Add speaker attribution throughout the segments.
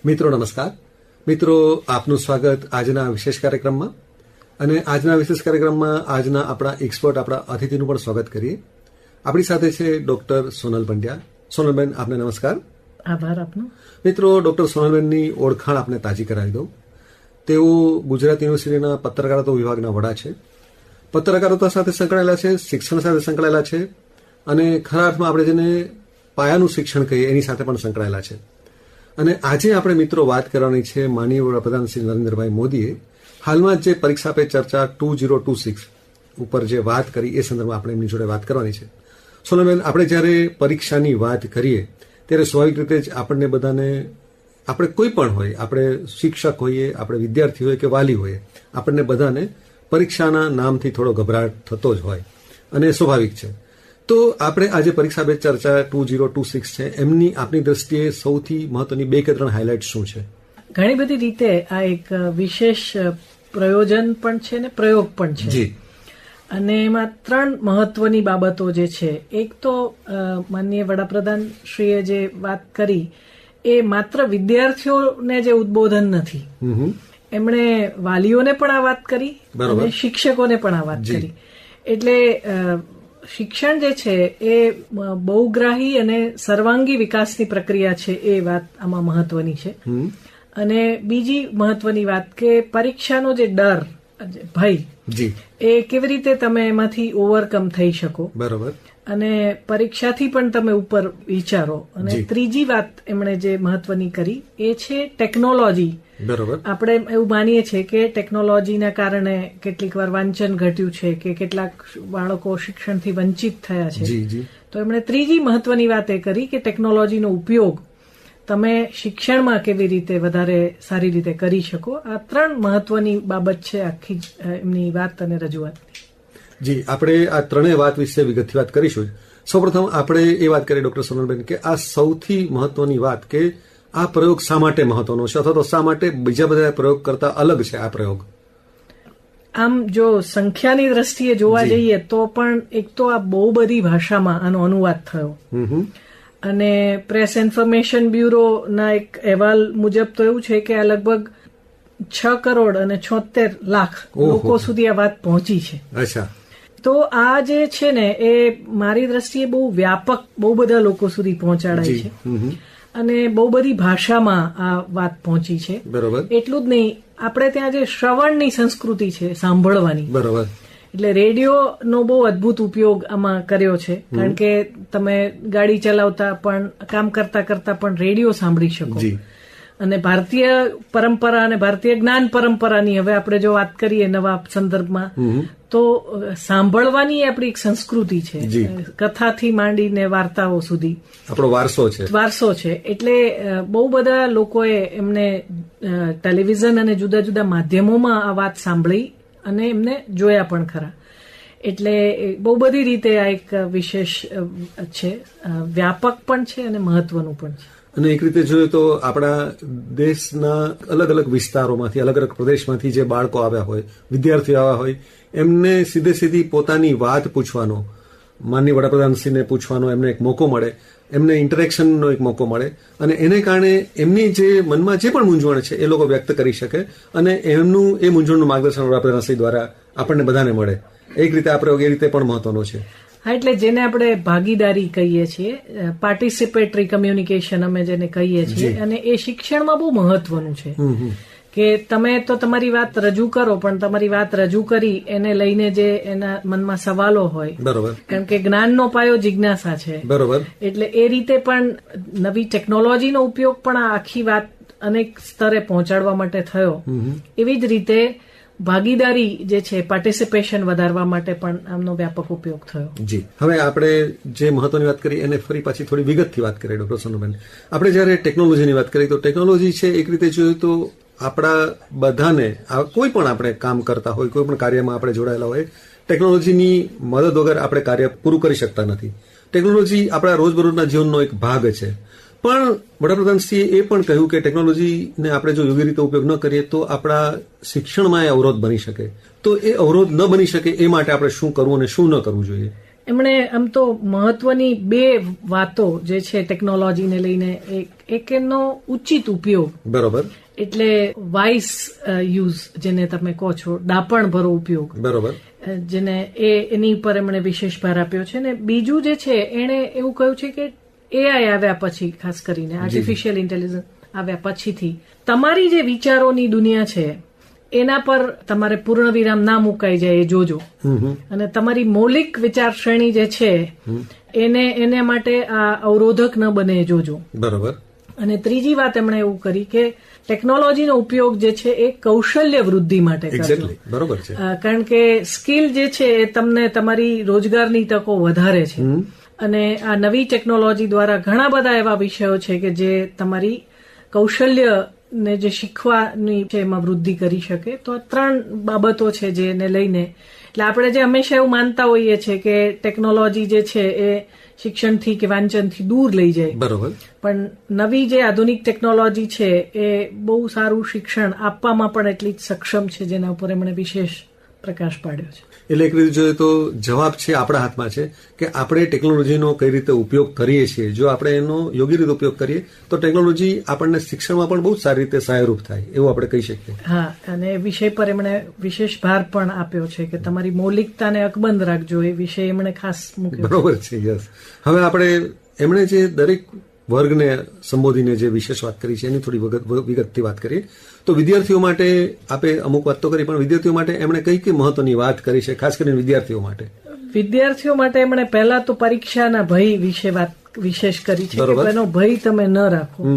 Speaker 1: મિત્રો નમસ્કાર. મિત્રો આપનું સ્વાગત આજના વિશેષ કાર્યક્રમમાં. અને આજના વિશેષ કાર્યક્રમમાં આજના આપણા એક્સપર્ટ, આપણા અતિથિનું પણ સ્વાગત કરીએ. આપણી સાથે છે ડોક્ટર સોનલ પંડ્યા. સોનલબેન, આપને નમસ્કાર.
Speaker 2: આભાર આપનો.
Speaker 1: મિત્રો, ડોક્ટર સોનલબેનની ઓળખાણ આપને તાજી કરાવી દઉં. તેઓ ગુજરાત યુનિવર્સિટીના પત્રકારત્વ વિભાગના વડા છે. પત્રકારત્વ સાથે સંકળાયેલા છે, શિક્ષણ સાથે સંકળાયેલા છે, અને ખરા અર્થમાં આપણે જેને પાયાનું શિક્ષણ કહીએ એની સાથે પણ સંકળાયેલા છે. અને આજે આપણે મિત્રો વાત કરવાની છે માનનીય વડાપ્રધાન શ્રી નરેન્દ્રભાઈ મોદીએ હાલમાં જે પરીક્ષા પે ચર્ચા 2026 ઉપર જે વાત કરી એ સંદર્ભમાં આપણે એમની જોડે વાત કરવાની છે. સોનલબેન, આપણે જ્યારે પરીક્ષાની વાત કરીએ ત્યારે સ્વાભાવિક રીતે જ આપણને બધાને, આપણે કોઈ પણ હોય, આપણે શિક્ષક હોઈએ, આપણે વિદ્યાર્થી હોય કે વાલી હોઈએ, આપણને બધાને પરીક્ષાના નામથી થોડો ગભરાટ થતો જ હોય, અને સ્વાભાવિક છે. તો આપણે આજે પરીક્ષા પે ચર્ચા 2026 છે, એમની આપની દ્રષ્ટિએ સૌથી મહત્વની 2 કે 3 હાઇલાઇટ શું છે?
Speaker 2: ઘણી બધી રીતે આ એક વિશેષ પ્રયોજન પણ છે ને પ્રયોગ પણ છે.
Speaker 1: જી.
Speaker 2: અને એમાં 3 મહત્વની બાબતો જે છે, એક તો માનનીય વડાપ્રધાન શ્રીએ જે વાત કરી એ માત્ર વિદ્યાર્થીઓને જે ઉદબોધન નથી, એમણે વાલીઓને પણ આ વાત કરી અને શિક્ષકોને પણ આ વાત કરી. એટલે શિક્ષણ જે છે એ બહુગ્રાહી અને સર્વાંગી વિકાસની પ્રક્રિયા છે, એ વાત આમાં મહત્વની છે. અને બીજી મહત્વની વાત કે પરીક્ષાનો જે ડર, ભય, એ કેવી રીતે તમે એમાંથી ઓવરકમ થઈ શકો, બરોબર, અને પરીક્ષાથી પણ તમે ઉપર વિચારો. અને ત્રીજી વાત એમણે જે મહત્વની કરી એ છે ટેકનોલોજી. બરોબર. આપણે એવું માનીએ છીએ કે ટેકનોલોજીના કારણે કેટલીક વાર વાંચન ઘટ્યું છે કે કેટલાક બાળકો શિક્ષણથી વંચિત થયા છે. તો એમણે ત્રીજી મહત્વની વાત એ કરી કે ટેકનોલોજીનો ઉપયોગ તમે શિક્ષણમાં કેવી રીતે વધારે સારી રીતે કરી શકો. આ 3 મહત્વની બાબત છે આખી એમની વાત અને રજૂઆત.
Speaker 1: જી, આપણે આ 3 વાત વિશે વિગતથી વાત કરીશું. સૌપ્રથમ આપણે એ વાત કરીએ ડોક્ટર સોનલબેન કે આ સૌથી મહત્વની વાત કે આ પ્રયોગ શા માટે મહત્વનો છે, અથવા તો શા માટે બીજા બધા પ્રયોગ કરતા અલગ છે આ પ્રયોગ?
Speaker 2: આમ જો સંખ્યાની દ્રષ્ટિએ જોવા જઈએ તો પણ એક તો આ બહુ બધી ભાષામાં આનો અનુવાદ થયો. અને પ્રેસ ઇન્ફોર્મેશન બ્યુરોના એક અહેવાલ મુજબ તો એવું છે કે આ લગભગ 6 કરોડ અને 76 લાખ લોકો સુધી આ વાત પહોંચી છે.
Speaker 1: અચ્છા.
Speaker 2: તો આ જે છે ને એ મારી દ્રષ્ટિએ બહુ વ્યાપક, બહુ બધા લોકો સુધી પહોંચાડાય છે. અને બહુ બધી ભાષામાં આ વાત પહોંચી છે. બરોબર. એટલું જ નહીં, આપણે ત્યાં જે શ્રવણની સંસ્કૃતિ છે, સાંભળવાની, બરોબર, એટલે રેડિયોનો બહુ અદભુત ઉપયોગ આમાં કર્યો છે. કારણ કે તમે ગાડી ચલાવતા પણ, કામ કરતા કરતા પણ રેડિયો સાંભળી શકો. અને ભારતીય પરંપરા અને ભારતીય જ્ઞાન પરંપરાની હવે આપણે જો વાત કરીએ નવા સંદર્ભમાં, તો સાંભળવાની આપણી એક સંસ્કૃતિ છે. કથાથી માંડીને વાર્તાઓ સુધી આપણો વારસો છે. એટલે બહુ બધા લોકોએ એમને ટેલિવિઝન અને જુદા જુદા માધ્યમોમાં આ વાત સાંભળી અને એમને જોયા પણ ખરા. એટલે બહુ બધી રીતે આ એક વિશેષ છે, વ્યાપક પણ છે અને મહત્વનું પણ છે.
Speaker 1: અને એક રીતે જોઈએ તો આપણા દેશના અલગ અલગ વિસ્તારોમાંથી, અલગ અલગ પ્રદેશમાંથી જે બાળકો આવ્યા હોય, વિદ્યાર્થીઓ આવ્યા હોય, એમને સીધી પોતાની વાત પૂછવાનો, માનનીય વડાપ્રધાનશ્રીને પૂછવાનો એમને એક મોકો મળે, એમને ઇન્ટરેક્શનનો એક મોકો મળે, અને એને કારણે એમની જે મનમાં જે પણ મૂંઝવણ છે એ લોકો વ્યક્ત કરી શકે, અને એમનું એ મૂંઝવણનું માર્ગદર્શન વડાપ્રધાનશ્રી દ્વારા આપણને બધાને મળે. એક રીતે આ પ્રયોગ એ રીતે પણ મહત્વનો છે.
Speaker 2: હા, એટલે જેને આપણે ભાગીદારી કહીએ છીએ, પાર્ટિસિપેટરી કમ્યુનિકેશન અમે જેને કહીએ છીએ, અને એ શિક્ષણમાં બહુ મહત્વનું છે. કે તમે તો તમારી વાત રજૂ કરો, પણ તમારી વાત રજૂ કરી એને લઈને જે એના મનમાં સવાલો હોય, બરોબર, કારણ કે જ્ઞાનનો પાયો જિજ્ઞાસા છે, બરોબર, એટલે એ રીતે પણ નવી ટેકનોલોજીનો ઉપયોગ પણ આ આખી વાત અનેક સ્તરે પહોંચાડવા માટે થયો. એવી જ રીતે ભાગીદારી જે છે, પાર્ટિસિપેશન વધારવા માટે પણ આમનો વ્યાપક ઉપયોગ થયો.
Speaker 1: જી. હવે આપણે જે મહત્વની વાત કરી એને ફરી પાછી થોડી વિગતથી વાત કરીએ ડોક્ટર સોનલબેન. આપણે જયારે ટેકનોલોજીની વાત કરીએ તો ટેકનોલોજી છે, એક રીતે જોઈએ તો આપણા બધાને, કોઈ પણ આપણે કામ કરતા હોય, કોઈ પણ કાર્યમાં આપણે જોડાયેલા હોય, ટેકનોલોજીની મદદ વગર આપણે કાર્ય પૂરું કરી શકતા નથી. ટેકનોલોજી આપણા રોજબરોજના જીવનનો એક ભાગ છે. પણ વડાપ્રધાનશ્રીએ એ પણ કહ્યું કે ટેકનોલોજીને આપણે જો યોગ્ય રીતે ઉપયોગ ન કરીએ તો આપણા શિક્ષણમાં એ અવરોધ બની શકે. તો એ અવરોધ ન બની શકે એ માટે આપણે શું કરવું અને શું ન કરવું જોઈએ?
Speaker 2: એમણે આમ તો મહત્વની 2 વાતો જે છે ટેકનોલોજીને લઈને એક એનો ઉચિત ઉપયોગ,
Speaker 1: બરોબર,
Speaker 2: એટલે વાઇસ યુઝ જેને તમે કહો છો, ડાપણભરો ઉપયોગ,
Speaker 1: બરોબર,
Speaker 2: જેને એની ઉપર એમણે વિશેષ ભાર આપ્યો છે. ને બીજું જે છે એણે એવું કહ્યું છે કે એઆઈ આવ્યા પછી, ખાસ કરીને આર્ટિફિશિયલ ઇન્ટેલિજન્સ આવ્યા પછીથી તમારી જે વિચારોની દુનિયા છે એના પર તમારે પૂર્ણ વિરામ ના મુકાઈ જાય એ જોજો, અને તમારી મૌલિક વિચાર શ્રેણી જે છે એને માટે આ અવરોધક ન બને એ જોજો.
Speaker 1: બરોબર.
Speaker 2: અને ત્રીજી વાત એમણે એવું કરી કે ટેકનોલોજીનો ઉપયોગ જે છે એ કૌશલ્ય વૃદ્ધિ માટે કરજો.
Speaker 1: બરોબર છે.
Speaker 2: કારણ કે સ્કિલ જે છે એ તમને તમારી રોજગારની તકો વધારે છે, અને આ નવી ટેકનોલોજી દ્વારા ઘણા બધા એવા વિષયો છે કે જે તમારી કૌશલ્ય ને જે શીખવાની છે એમાં વૃદ્ધિ કરી શકે. તો આ 3 બાબતો છે જેને લઈને, એટલે આપણે જે હંમેશા એવું માનતા હોઈએ છીએ કે ટેકનોલોજી જે છે એ શિક્ષણથી કે વાંચનથી દૂર લઈ જાય,
Speaker 1: બરોબર,
Speaker 2: પણ નવી જે આધુનિક ટેકનોલોજી છે એ બહુ સારું શિક્ષણ આપવામાં પણ એટલી જ સક્ષમ છે, જેના ઉપર એમણે વિશેષ પ્રકાશ પાડ્યો છે.
Speaker 1: એટલે એક રીતે જોઈએ તો જવાબ છે આપણા હાથમાં છે કે આપણે ટેકનોલોજીનો કઈ રીતે ઉપયોગ કરીએ છીએ. જો આપણે એનો યોગ્ય રીતે ઉપયોગ કરીએ તો ટેકનોલોજી આપણને શિક્ષણમાં પણ બહુ સારી રીતે સહાયરૂપ થાય એવું આપણે કહી શકીએ.
Speaker 2: હા, અને એ વિષય પર એમણે વિશેષ ભાર પણ આપ્યો છે કે તમારી મૌલિકતાને અકબંધ રાખજો, એ વિષય એમણે ખાસ મૂક્યો.
Speaker 1: બરોબર છે. યસ. હવે આપણે એમણે જે દરેક વર્ગને સંબોધીને જે વિશેષ વાત કરી છે એની થોડી વિગતથી વાત કરીએ તો વિદ્યાર્થીઓ માટે આપે અમુક વાત તો કરી, પણ વિદ્યાર્થીઓ માટે એમણે કઈ મહત્વની વાત કરી છે, ખાસ કરીને વિદ્યાર્થીઓ માટે?
Speaker 2: વિદ્યાર્થીઓ માટે એમણે પહેલા તો પરીક્ષાના ભય વિશે વાત વિશેષ કરી છે કે એનો ભય તમે ન રાખો,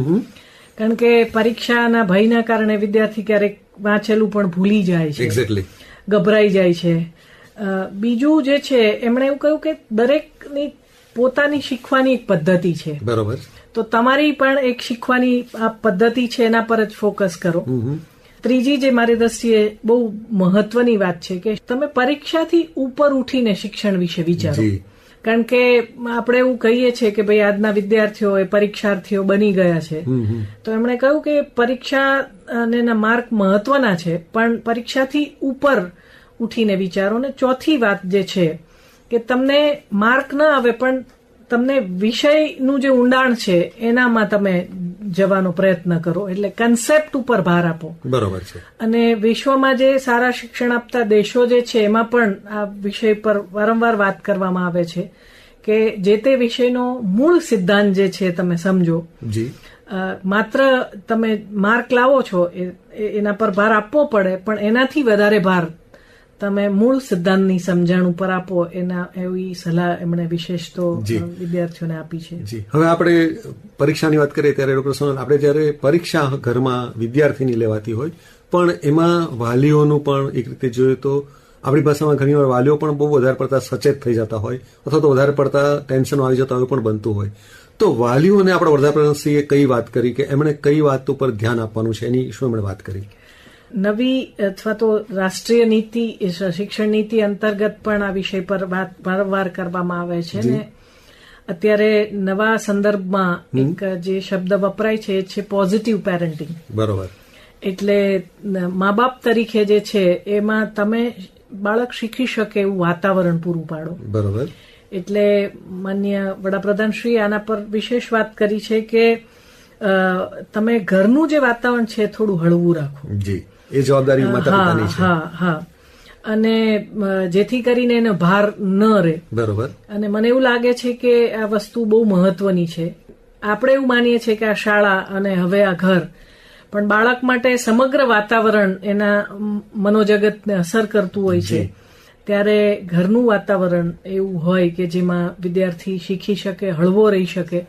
Speaker 2: કારણ કે પરીક્ષાના ભયના કારણે વિદ્યાર્થી ક્યારેક વાંચેલું પણ ભૂલી જાય છે,
Speaker 1: એક્ઝેક્ટલી
Speaker 2: ગભરાઈ જાય છે. બીજું જે છે એમણે એવું કહ્યું કે દરેકની પોતાની શીખવાની એક પદ્ધતિ છે,
Speaker 1: બરોબર,
Speaker 2: તો તમારી પણ એક શીખવાની આ પદ્ધતિ છે એના પર જ ફોકસ કરો. ત્રીજી જે મારી દ્રષ્ટિએ બહુ મહત્વની વાત છે કે તમે પરીક્ષાથી ઉપર ઉઠીને શિક્ષણ વિશે વિચારો, કારણ કે આપણે એવું કહીએ છીએ કે ભાઈ આજના વિદ્યાર્થીઓ એ પરીક્ષાર્થીઓ બની ગયા છે, તો એમણે કહ્યું કે પરીક્ષા અને માર્ક મહત્વના છે, પણ પરીક્ષાથી ઉપર ઉઠીને વિચારો. ને ચોથી વાત જે છે કે તમને માર્ક ન આવે પણ તમને વિષયનું જે ઊંડાણ છે એનામાં તમે જવાનો પ્રયત્ન કરો, એટલે કન્સેપ્ટ ઉપર ભાર આપો.
Speaker 1: બરોબર છે.
Speaker 2: અને વિશ્વમાં જે સારા શિક્ષણ આપતા દેશો જે છે એમાં પણ આ વિષય પર વારંવાર વાત કરવામાં આવે છે કે જે તે વિષયનો મૂળ સિદ્ધાંત જે છે તમે સમજો.
Speaker 1: જી.
Speaker 2: માત્ર તમે માર્ક લાવો છો એના પર ભાર આપવો પડે, પણ એનાથી વધારે ભાર તમે મૂળ સિદ્ધાંતની સમજણ ઉપર આપો, એના એવી સલાહ એમણે વિશેષ તો વિદ્યાર્થીઓને આપી છે.
Speaker 1: જી. હવે આપણે પરીક્ષાની વાત કરીએ ત્યારે ડોક્ટર સોનલ, આપણે જયારે પરીક્ષા ઘરમાં વિદ્યાર્થીની લેવાતી હોય પણ એમાં વાલીઓનું પણ એક રીતે જોઈએ તો આપણી ભાષામાં ઘણી વાર વાલીઓ પણ બહુ વધારે પડતા સચેત થઈ જતા હોય અથવા તો વધારે પડતા ટેન્શન આવી જતા હોય પણ બનતું હોય, તો વાલીઓને આપણા વડાપ્રધાનશ્રીએ કઈ વાત કરી કે એમણે કઈ વાત ઉપર ધ્યાન આપવાનું છે, એની શું એમણે વાત કરી?
Speaker 2: નવી અથવા તો રાષ્ટ્રીય નીતિ, શિક્ષણ નીતિ અંતર્ગત પણ આ વિષય પર વાત વારંવાર કરવામાં આવે છે. ને અત્યારે નવા સંદર્ભમાં એક જે શબ્દ વપરાય છે એ છે પોઝિટિવ પેરેન્ટિંગ.
Speaker 1: બરોબર.
Speaker 2: એટલે મા બાપ તરીકે જે છે એમાં તમે બાળક શીખી શકે એવું વાતાવરણ પૂરું પાડો.
Speaker 1: બરોબર.
Speaker 2: એટલે માનનીય વડાપ્રધાનશ્રીએ આના પર વિશેષ વાત કરી છે કે તમે ઘરનું જે વાતાવરણ છે થોડું હળવું રાખો.
Speaker 1: જી, એ જવાબદારી માતા પિતાની છે.
Speaker 2: હા હા. અને જેથી કરીને એનો ભાર ન રહે.
Speaker 1: બરોબર.
Speaker 2: અને મને એવું લાગે છે કે આ વસ્તુ બહુ મહત્વની છે. આપણે એવું માનીએ છીએ કે આ શાળા અને હવે આ ઘર, પણ બાળક માટે સમગ્ર વાતાવરણ એના મનોજગતને અસર કરતું હોય છે. ત્યારે ઘરનું વાતાવરણ એવું હોય કે જેમાં વિદ્યાર્થી શીખી શકે, હળવો રહી શકે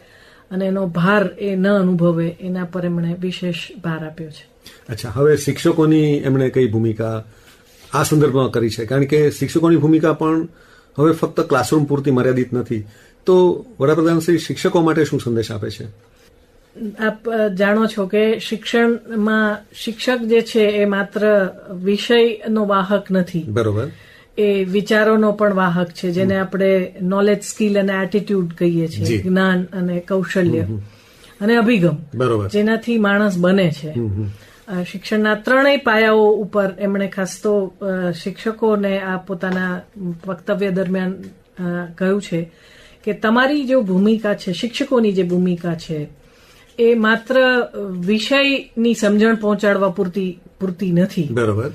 Speaker 2: અને એનો ભાર એ ન અનુભવે, એના પર એમણે વિશેષ ભાર આપ્યો છે.
Speaker 1: અચ્છા, હવે શિક્ષકોની એમણે કઈ ભૂમિકા આ સંદર્ભમાં કરી છે? કારણ કે શિક્ષકોની ભૂમિકા પણ હવે ફક્ત ક્લાસરૂમ પૂરતી મર્યાદિત નથી, તો વડાપ્રધાન શ્રી શિક્ષકો માટે શું સંદેશ આપે છે?
Speaker 2: આપ જાણો છો કે શિક્ષણમાં શિક્ષક જે છે એ માત્ર વિષયનો વાહક નથી.
Speaker 1: બરોબર.
Speaker 2: એ વિચારોનો પણ વાહક છે, જેને આપણે નોલેજ, સ્કિલ અને એટીટ્યુડ કહીએ છીએ, જ્ઞાન અને કૌશલ્ય અને અભિગમ,
Speaker 1: બરોબર,
Speaker 2: જેનાથી માણસ બને છે. શિક્ષણના 3 પાયાઓ ઉપર એમણે ખાસ તો શિક્ષકોને આ પોતાના વક્તવ્ય દરમિયાન કહ્યું છે કે તમારી જે ભૂમિકા છે, શિક્ષકોની જે ભૂમિકા છે એ માત્ર વિષયની સમજણ પહોંચાડવા પૂરતી નથી.
Speaker 1: બરોબર.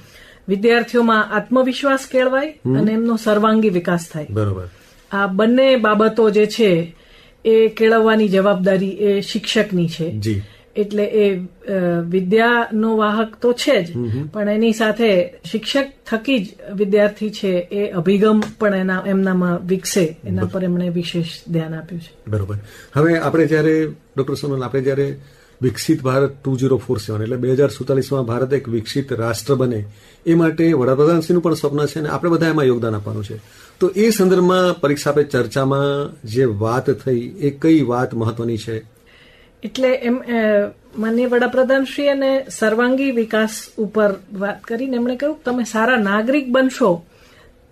Speaker 2: વિદ્યાર્થીઓમાં આત્મવિશ્વાસ કેળવાય અને એમનો સર્વાંગી વિકાસ થાય.
Speaker 1: બરોબર.
Speaker 2: આ બંને બાબતો જે છે એ કેળવવાની જવાબદારી એ શિક્ષકની છે.
Speaker 1: જી.
Speaker 2: એટલે એ વિદ્યાનો વાહક તો છે જ, પણ એની સાથે શિક્ષક થકી જ વિદ્યાર્થી છે એ અભિગમ પણ એમનામાં વિકસે એના પર એમણે વિશેષ ધ્યાન આપ્યું છે.
Speaker 1: બરોબર. હવે આપણે જયારે ડોક્ટર સોનલ, આપણે જયારે વિકસિત ભારત 2047 એટલે 2047માં ભારત એક વિકસિત રાષ્ટ્ર બને એ માટે વડાપ્રધાનશ્રીનું પણ સ્વપ્ન છે અને આપણે બધા એમાં યોગદાન આપવાનું છે. તો એ સંદર્ભમાં પરીક્ષા પે ચર્ચામાં જે વાત થઈ એ કઈ વાત મહત્વની છે?
Speaker 2: એટલે એમ માનનીય વડાપ્રધાનશ્રી અને સર્વાંગી વિકાસ ઉપર વાત કરીને એમણે કહ્યું તમે સારા નાગરિક બનશો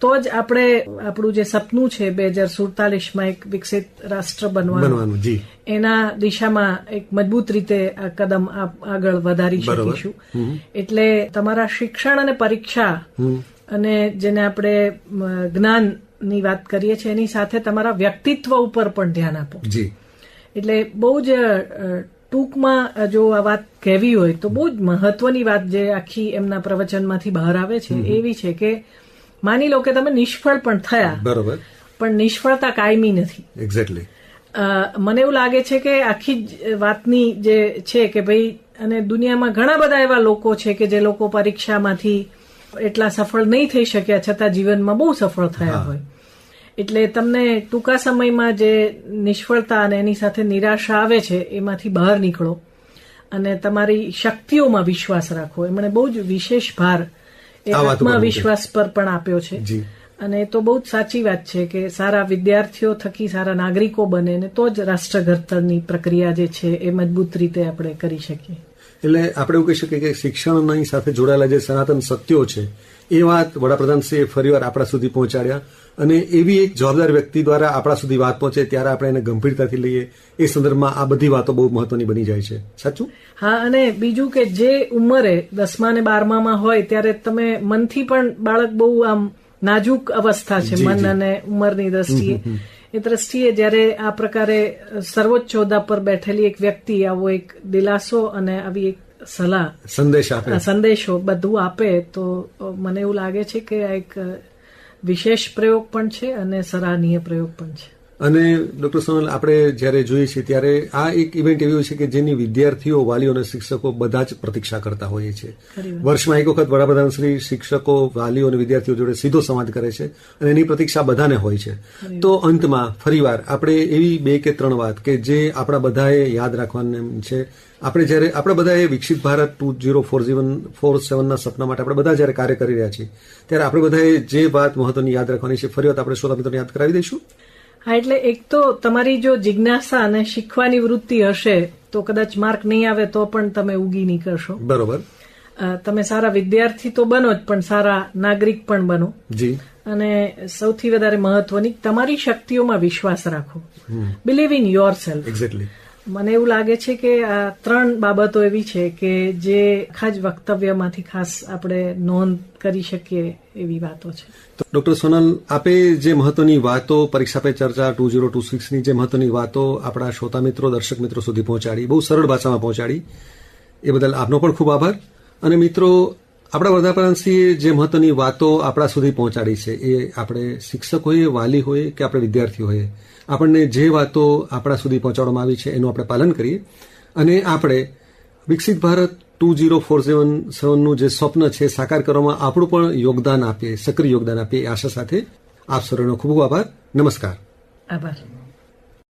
Speaker 2: તો જ આપણે આપણું જે સપનું છે 2047માં એક વિકસિત રાષ્ટ્ર બનવાનું એના દિશામાં એક મજબૂત રીતે આ કદમ આગળ વધારી શકીશું. એટલે તમારા શિક્ષણ અને પરીક્ષા અને જેને આપણે જ્ઞાનની વાત કરીએ છીએ એની સાથે તમારા વ્યક્તિત્વ ઉપર પણ ધ્યાન આપો. એટલે બહુ જ ટૂંકમાં જો આ વાત કહેવી હોય તો બહુ જ મહત્વની વાત જે આખી એમના પ્રવચનમાંથી બહાર આવે છે એવી છે કે માની લો કે તમે નિષ્ફળ પણ થયા, બરોબર, પણ નિષ્ફળતા કાયમી નથી. એક્ઝેક્ટલી. મને એવું લાગે છે કે આખી જ વાતની જે છે કે ભાઈ, અને દુનિયામાં ઘણા બધા એવા લોકો છે કે જે લોકો પરીક્ષામાંથી એટલા સફળ નહીં થઈ શક્યા છતાં જીવનમાં બહુ સફળ થયા હોય. એટલે તમને ટૂંકા સમયમાં જે નિષ્ફળતા અને એની સાથે નિરાશા આવે છે એમાંથી બહાર નીકળો અને તમારી શક્તિઓમાં વિશ્વાસ રાખો. એમણે બહુ જ વિશેષ ભાર એ આત્મવિશ્વાસ પર પણ આપ્યો છે અને એ તો બહુ જ સાચી વાત છે કે સારા વિદ્યાર્થીઓ થકી સારા નાગરિકો બને ને તો જ રાષ્ટ્ર ઘડતરની પ્રક્રિયા જે છે એ મજબૂત રીતે આપણે કરી શકીએ.
Speaker 1: એટલે આપણે એવું કહી શકીએ કે શિક્ષણની સાથે જોડાયેલા જે સનાતન સત્યો છે એ વાત વડાપ્રધાનશ્રીએ ફરીવાર આપણા સુધી પહોંચાડ્યા અને એવી એક જવાબદાર વ્યક્તિ દ્વારા આપણા સુધી વાત પહોંચે ત્યારે આપણે એને ગંભીરતાથી લઈએ. એ સંદર્ભમાં આ બધી વાતો બહુ મહત્વની બની જાય છે. સાચું?
Speaker 2: હા. અને બીજું કે જે ઉંમરે 10મા અને 12મામાં હોય ત્યારે તમે મનથી પણ બાળક બહુ આમ નાજુક અવસ્થા છે મન અને ઉંમરની દ્રષ્ટિએ. એ દ્રષ્ટિએ જયારે આ પ્રકારે સર્વોચ્ચ હોદ્દા પર બેઠેલી એક વ્યક્તિ આવો એક દિલાસો અને આવી એક સલાહ સંદેશો બધું આપે તો મને એવું લાગે છે કે આ એક વિશેષ પ્રયોગ પણ છે અને સરાહનીય પ્રયોગ પણ છે.
Speaker 1: અને ડોક્ટર સોનલ, આપણે જયારે જોઈએ છીએ ત્યારે આ એક ઇવેન્ટ એવી હોય છે કે જેની વિદ્યાર્થીઓ, વાલીઓ અને શિક્ષકો બધા જ પ્રતીક્ષા કરતા હોઈએ છીએ. વર્ષમાં એક વખત વડાપ્રધાન શ્રી શિક્ષકો, વાલીઓ અને વિદ્યાર્થીઓ જોડે સીધો સંવાદ કરે છે અને એની પ્રતીક્ષા બધાને હોય છે. તો અંતમાં ફરીવાર આપણે એવી 2 કે 3 વાત કે જે આપણા બધાએ યાદ રાખવાની છે. આપણે બધાએ વિકસિત ભારત 2047ના સપના માટે આપણે બધા જયારે કાર્ય કરી રહ્યા છીએ ત્યારે આપણે બધાએ જે વાત મહત્વની યાદ રાખવાની છે ફરી વાત આપણે શ્રોતા મિત્રોને યાદ કરાવી દઈશું.
Speaker 2: હા. એટલે એક તો તમારી જો જિજ્ઞાસા અને શીખવાની વૃત્તિ હશે તો કદાચ માર્ક નહીં આવે તો પણ તમે ઉગી નીકળશો. બરોબર. તમે સારા વિદ્યાર્થી તો બનો જ પણ સારા નાગરિક પણ બનો. જી. અને સૌથી વધારે મહત્વની તમારી શક્તિઓમાં વિશ્વાસ રાખો. Believe in your self. Exactly. મને એવું લાગે છે કે આ 3 બાબતો એવી છે કે જે આખા જ વક્તવ્યમાંથી ખાસ આપણે નોંધ કરી શકીએ એવી વાતો છે.
Speaker 1: ડોક્ટર સોનલ, આપે જે મહત્વની વાતો પરીક્ષા પે ચર્ચા 2026ની જે મહત્વની વાતો આપણા શ્રોતા મિત્રો, દર્શક મિત્રો સુધી પહોંચાડી, બહુ સરળ ભાષામાં પહોંચાડી, એ બદલ આપનો પણ ખૂબ આભાર. અને મિત્રો, આપણા વડાપ્રધાનશ્રીએ જે મહત્વની વાતો આપણા સુધી પહોંચાડી છે એ આપણે શિક્ષક હોઈએ, વાલી હોઈએ કે આપણે વિદ્યાર્થી હોઈએ, આપણને જે વાતો આપણા સુધી પહોંચાડવામાં આવી છે એનું આપણે પાલન કરીએ અને આપણે વિકસિત ભારત 2047નું જે સ્વપ્ન છે સાકાર કરવામાં આપણું પણ યોગદાન આપીએ, સક્રિય યોગદાન આપીએ. આશા સાથે આપ સર્વેનો ખૂબ ખૂબ આભાર. નમસ્કાર.
Speaker 2: આભાર.